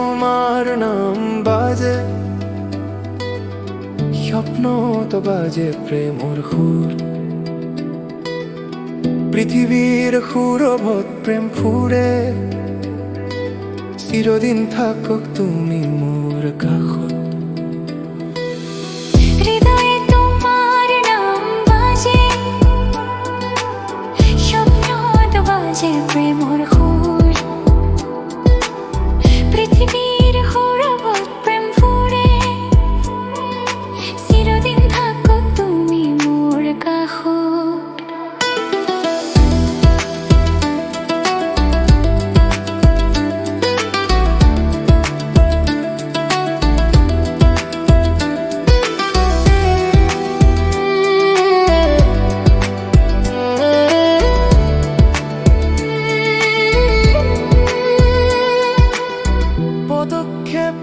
তোমার নাম বাজে, স্বপ্ন তো বাজে প্রেমর সুর। পৃথিবীর সুরভত প্রেম ফুৰে, চিরদিন থাকক তুমি মোর কাষত। হৃদয়ে তোমার নাম বাজে, স্বপ্নত বাজে প্রেমর সুর। পৃথিবীর সুরভত প্রেম ফুৰে, চিরদিন থাকক তুমি মোর কাষত।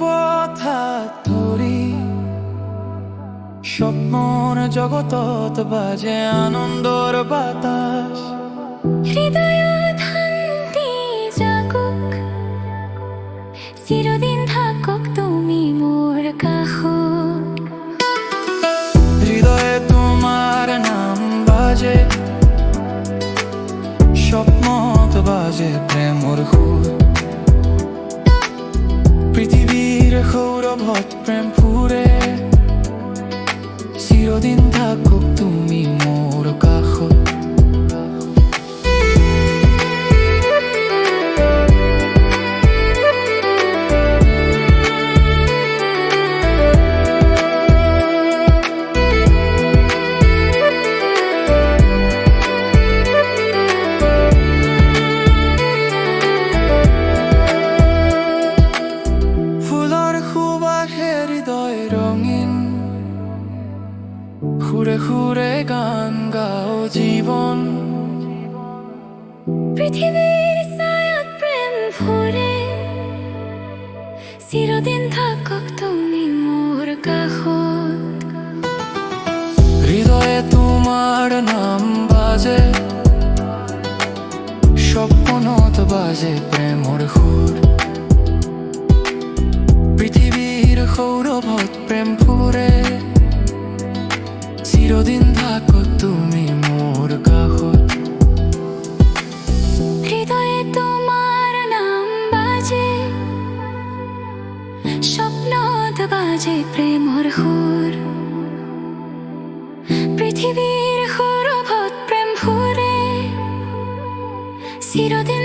পথা ধৰি স্বপ্নৰ জগতত বাজে আনন্দৰ বাতাস। হৃদয়ত শান্তি জাগক, চিরদিন থাকক তুমি মোর কাষত। হৃদয়ে তোমার নাম বাজে, স্বপ্নত বাজে প্রেমর সুর। পৃথিবীর সৌরভত প্রেম ফুৰে, চিরদিন থাকক তুমি মোর কাষত। রঙিন সুরে সুরে গান গাও জীবন। পৃথিবীর ছায়াত প্রেম ফুৰে, চিরদিন থাকক তুমি মোর কাষত। হৃদয়ে তোমার নাম বাজে, স্বপ্নত বাজে প্রেমর সুর। পৃথিবীর সৌরভত প্রেম ফুৰে, চিরদিন থাকো তুমি মোর কাষত। হৃদয়ে তোমার নাম বাজে, স্বপ্নত বাজে প্রেমর সুর। পৃথিবীর সুরভত প্রেম ফুৰে, চিরদিন